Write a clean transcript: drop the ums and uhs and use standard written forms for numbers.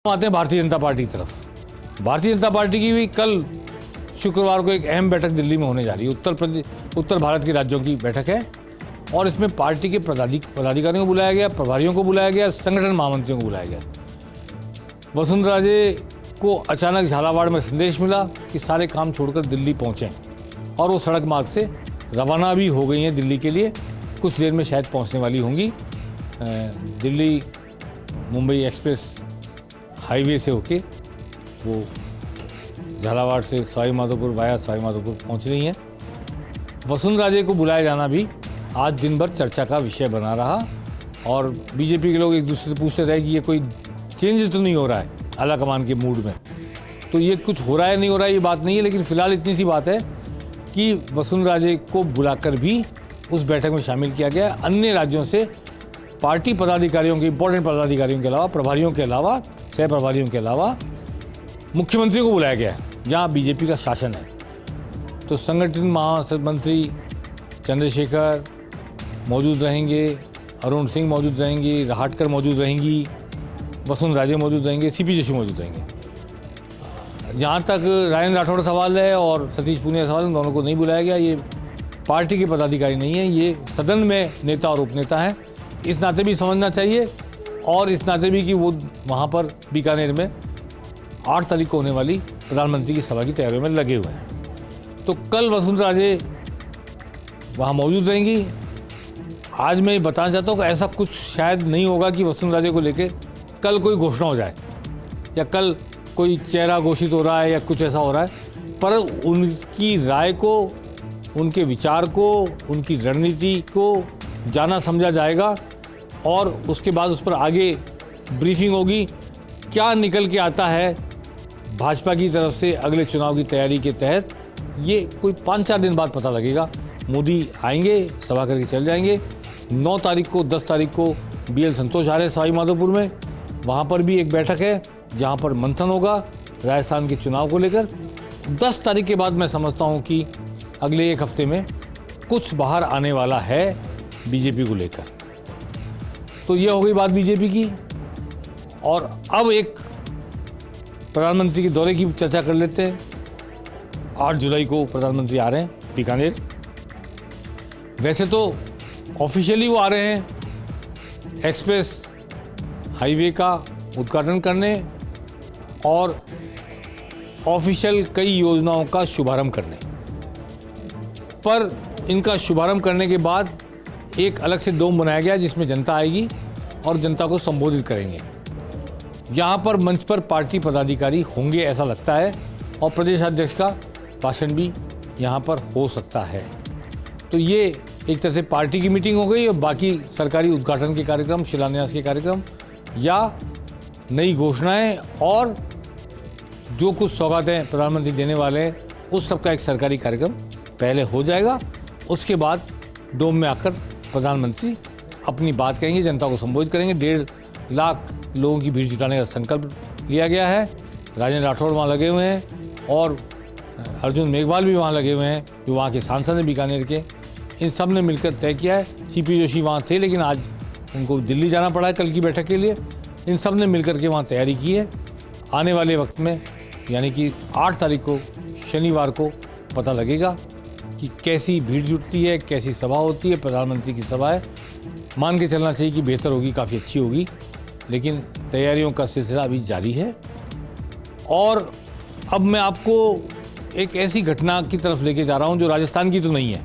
आते हैं भारतीय जनता पार्टी की तरफ। भारतीय जनता पार्टी की भी कल शुक्रवार को एक अहम बैठक दिल्ली में होने जा रही है। उत्तर भारत के राज्यों की बैठक है और इसमें पार्टी के पदाधिकारियों को बुलाया गया, प्रभारियों को बुलाया गया, संगठन महामंत्रियों को बुलाया गया। वसुंधरा राजे को अचानक झालावाड़ में संदेश मिला कि सारे काम छोड़कर दिल्ली पहुँचें और वो सड़क मार्ग से रवाना भी हो गई हैं दिल्ली के लिए। कुछ देर में शायद पहुँचने वाली होंगी। दिल्ली मुंबई एक्सप्रेस हाईवे से होके वो झालावाड़ से सवाई माधोपुर वाया सवाई माधोपुर पहुंच रही हैं। वसुंधरा राजे को बुलाया जाना भी आज दिन भर चर्चा का विषय बना रहा और बीजेपी के लोग एक दूसरे से पूछते रहे कि ये कोई चेंज तो नहीं हो रहा है आला कमान के मूड में। तो ये कुछ हो रहा है नहीं हो रहा है ये बात नहीं है, लेकिन फिलहाल इतनी सी बात है कि वसुंधरा राजे को बुलाकर भी उस बैठक में शामिल किया गया। अन्य राज्यों से पार्टी पदाधिकारियों के, इंपॉर्टेंट पदाधिकारियों के अलावा, प्रभारियों के अलावा, सह प्रभारियों के अलावा मुख्यमंत्री को बुलाया गया है जहां बीजेपी का शासन है। तो संगठन महामंत्री चंद्रशेखर मौजूद रहेंगे, अरुण सिंह मौजूद रहेंगे, राहटकर मौजूद रहेंगी, वसुंधरा राजे मौजूद रहेंगे, सीपी जोशी मौजूद रहेंगे। जहाँ तक राजेंद्र राठौड़ सवाल है और सतीश पूनिया सवाल, इन दोनों को नहीं बुलाया गया। ये पार्टी के पदाधिकारी नहीं है, ये सदन में नेता और उपनेता हैं। इस नाते भी समझना चाहिए और इस नाते भी कि वो वहाँ पर बीकानेर में 8 तारीख को होने वाली प्रधानमंत्री की सभा की तैयारियों में लगे हुए हैं। तो कल वसुंधरा राजे वहाँ मौजूद रहेंगी। आज मैं बताना चाहता हूँ कि ऐसा कुछ शायद नहीं होगा कि वसुंधरा राजे को लेकर कल कोई घोषणा हो जाए या कल कोई चेहरा घोषित हो रहा है या कुछ ऐसा हो रहा है, पर उनकी राय को, उनके विचार को, उनकी रणनीति को जाना समझा जाएगा और उसके बाद उस पर आगे ब्रीफिंग होगी। क्या निकल के आता है भाजपा की तरफ से अगले चुनाव की तैयारी के तहत, ये कोई 5-4 दिन बाद पता लगेगा। मोदी आएंगे, सभा करके चल जाएंगे। 9 तारीख को, 10 तारीख को BL संतोष आ रहे हैं सवाई माधोपुर में, वहाँ पर भी एक बैठक है जहाँ पर मंथन होगा राजस्थान के चुनाव को लेकर। 10 तारीख के बाद मैं समझता हूँ कि अगले एक हफ्ते में कुछ बाहर आने वाला है बीजेपी को लेकर। तो ये हो गई बात बीजेपी की। और अब एक प्रधानमंत्री के दौरे की चर्चा कर लेते हैं। 8 जुलाई को प्रधानमंत्री आ रहे हैं बीकानेर। वैसे तो ऑफिशियली वो आ रहे हैं एक्सप्रेस हाईवे का उद्घाटन करने और ऑफिशियल कई योजनाओं का शुभारंभ करने, पर इनका शुभारंभ करने के बाद एक अलग से डोम बनाया गया जिसमें जनता आएगी और जनता को संबोधित करेंगे। यहाँ पर मंच पर पार्टी पदाधिकारी होंगे ऐसा लगता है और प्रदेश अध्यक्ष का भाषण भी यहाँ पर हो सकता है। तो ये एक तरह से पार्टी की मीटिंग हो गई और बाकी सरकारी उद्घाटन के कार्यक्रम, शिलान्यास के कार्यक्रम या नई घोषणाएं और जो कुछ सौगातें प्रधानमंत्री देने वाले हैं उस सब का एक सरकारी कार्यक्रम पहले हो जाएगा। उसके बाद डोम में आकर प्रधानमंत्री अपनी बात कहेंगे, जनता को संबोधित करेंगे। 1.5 लाख लोगों की भीड़ जुटाने का संकल्प लिया गया है। राजेंद्र राठौड़ वहाँ लगे हुए हैं और अर्जुन मेघवाल भी वहाँ लगे हुए हैं जो वहाँ के सांसद हैं बीकानेर के। इन सब ने मिलकर तय किया है। सीपी जोशी वहाँ थे लेकिन आज उनको दिल्ली जाना पड़ा है कल की बैठक के लिए। इन सब ने मिलकर के वहाँ तैयारी की है। आने वाले वक्त में यानी कि 8 तारीख को शनिवार को पता लगेगा कि कैसी भीड़ जुटती है, कैसी सभा होती है। प्रधानमंत्री की सभा है, मान के चलना चाहिए कि बेहतर होगी, काफ़ी अच्छी होगी, लेकिन तैयारियों का सिलसिला अभी जारी है। और अब मैं आपको एक ऐसी घटना की तरफ लेके जा रहा हूँ जो राजस्थान की तो नहीं है।